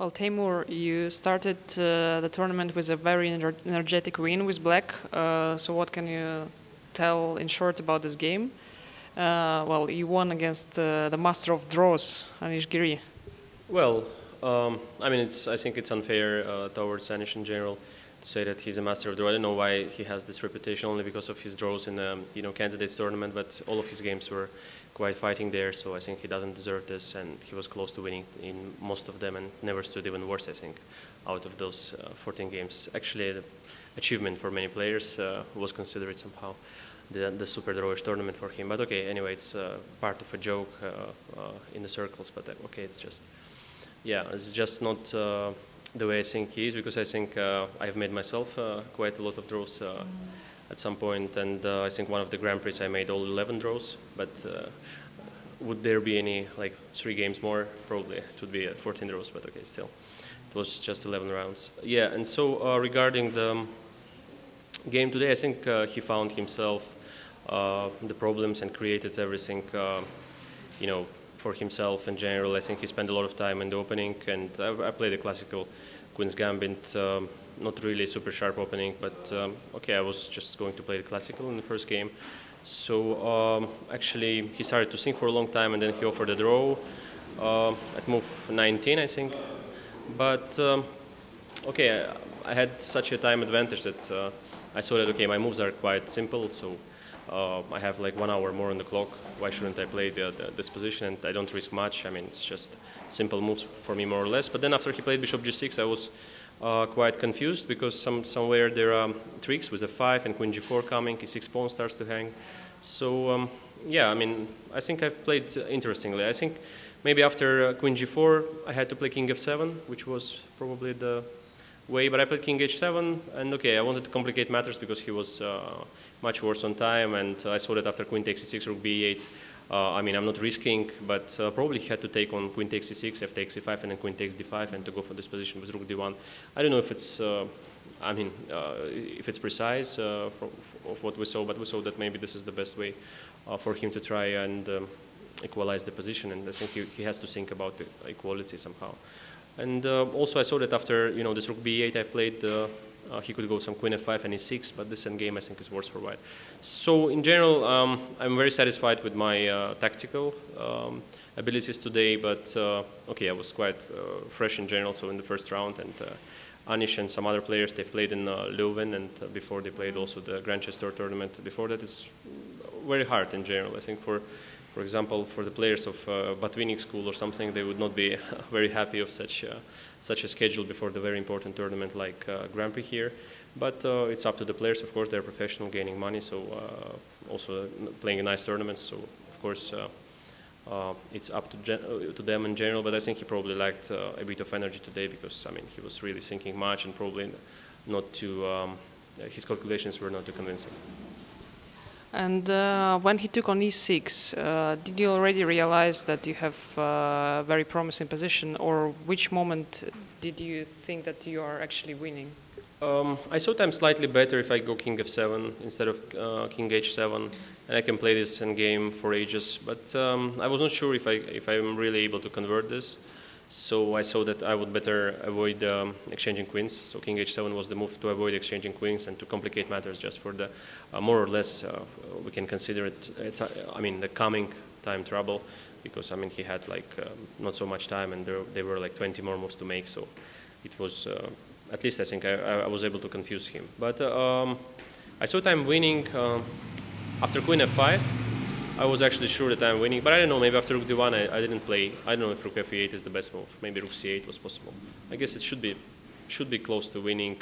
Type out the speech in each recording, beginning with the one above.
Well, Teimour, you started the tournament with a very energetic win with black. So what can you tell in short about this game? Well, you won against the master of draws, Anish Giri. Well, I mean, I think it's unfair towards Anish in general to say that he's a master of draw. I don't know why he has this reputation only because of his draws in the candidates tournament, but all of his games were quite fighting there, so I think he doesn't deserve this, and he was close to winning in most of them and never stood even worse, I think, out of those 14 games. Actually, the achievement for many players was considered somehow the super drawish tournament for him. But okay, anyway, it's part of a joke in the circles, but okay, it's just, yeah, it's just not the way I think he is, because I think I've made myself quite a lot of draws at some point, and I think one of the Grand Prix I made all 11 draws, but would there be any, like 3 games more? Probably it would be 14 draws, but okay, still. It was just 11 rounds. Yeah, and so regarding the game today, I think he found himself the problems and created everything, for himself in general. I think he spent a lot of time in the opening, and I played a classical Queen's Gambit, not really super sharp opening, but okay, I was just going to play the classical in the first game. So actually he started to think for a long time, and then he offered a draw at move 19, I think. But okay, I had such a time advantage that I saw that, okay, my moves are quite simple, so I have like 1 hour more on the clock. Why shouldn't I play this position? And I don't risk much. I mean, it's just simple moves for me, more or less. But then after he played bishop g6, I was quite confused, because somewhere there are tricks with a5 and queen g4 coming, e6 pawn starts to hang. So yeah, I mean, I think I've played interestingly. I think maybe after queen g4 I had to play king f7, which was probably the way, but I played king h7, and okay, I wanted to complicate matters because he was much worse on time, and I saw that after queen takes e6, rook b8, I mean, I'm not risking, but probably he had to take on queen takes e6, f takes e5, and then queen takes d5, and to go for this position with rook d1. I don't know if it's, if it's precise of what we saw, but we saw that maybe this is the best way for him to try and equalize the position, and I think he has to think about the equality somehow. And also I saw that after this rook b8 I played, he could go some queen f5 and e6, but this endgame I think is worse for white. So in general, I'm very satisfied with my tactical abilities today, but okay, I was quite fresh in general, so in the first round, and Anish and some other players, they've played in Leuven, and before they played also the Grand Chess Tour tournament. Before that, it's very hard in general. I think for example, for the players of Batvinik school or something, they would not be very happy of such a schedule before the very important tournament like Grand Prix here. But it's up to the players, of course. They're professional, gaining money, so also playing a nice tournament. So of course, it's up to them in general. But I think he probably lacked a bit of energy today, because I mean he was really thinking much, and probably not too. His calculations were not too convincing. And when he took on e6, did you already realize that you have a very promising position, or which moment did you think that you are actually winning? I saw time slightly better if I go king f7 instead of king h7, and I can play this endgame for ages. But I was not sure if I'm really able to convert this. So I saw that I would better avoid exchanging queens. So king h7 was the move to avoid exchanging queens and to complicate matters just for the more or less we can consider it. I mean the coming time trouble, because I mean he had like not so much time, and there were like 20 more moves to make. So it was at least I think I was able to confuse him. But I saw time winning after queen f5. I was actually sure that I'm winning, but I don't know, maybe after rook d1 I didn't play. I don't know if rook f8 is the best move. Maybe rook c8 was possible. I guess it should be close to winning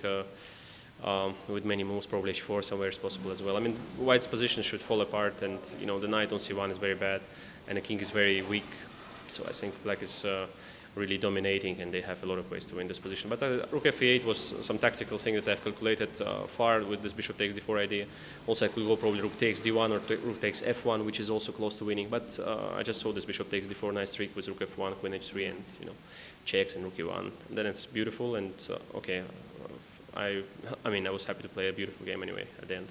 with many moves. Probably h4 somewhere is possible as well. I mean, white's position should fall apart, and the knight on c1 is very bad, and the king is very weak. So I think black is really dominating, and they have a lot of ways to win this position. But rook f8 was some tactical thing that I've calculated far with this bishop takes d4 idea. Also, I could go probably rook takes d1 or rook takes f1, which is also close to winning. But I just saw this bishop takes d4 nice trick with rook f1, queen h3, and checks and rook e1. And then it's beautiful, and okay, I mean I was happy to play a beautiful game anyway at the end.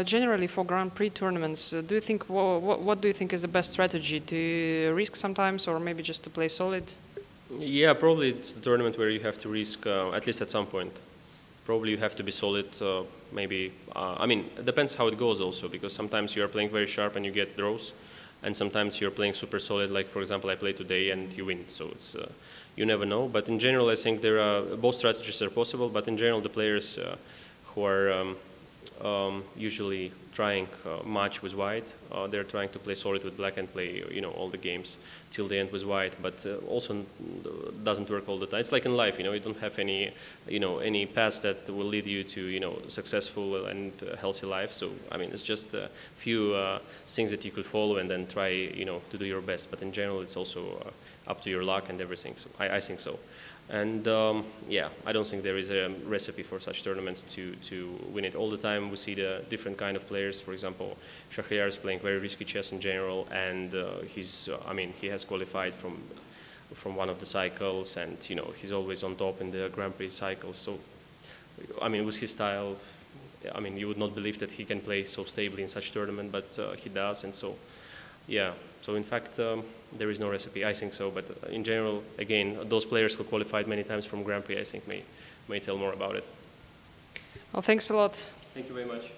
Generally, for Grand Prix tournaments, do you think what do you think is the best strategy? To risk sometimes, or maybe just to play solid? Yeah, probably it's the tournament where you have to risk, at least at some point. Probably you have to be solid, maybe, I mean, it depends how it goes also, because sometimes you are playing very sharp and you get draws, and sometimes you're playing super solid, like for example I played today and you win, so it's, you never know. But in general I think there are, both strategies are possible, but in general the players who are usually trying much with white, they're trying to play solid with black and play, you know, all the games till the end with white, but also doesn't work all the time. It's like in life, you know, you don't have any, you know, any path that will lead you to, you know, successful and healthy life. So I mean, it's just a few things that you could follow and then try, you know, to do your best. But in general, it's also up to your luck and everything. So I think so. And yeah, I don't think there is a recipe for such tournaments to win it all the time. We see the different kind of players. For example, Shahryar is playing very risky chess in general, and I mean, he has qualified from one of the cycles, and you know, he's always on top in the Grand Prix cycles. So, I mean, with his style, I mean, you would not believe that he can play so stably in such tournament, but he does, and so. Yeah, so in fact, there is no recipe, I think so, but in general, again, those players who qualified many times from Grand Prix, I think, may tell more about it. Well, thanks a lot. Thank you very much.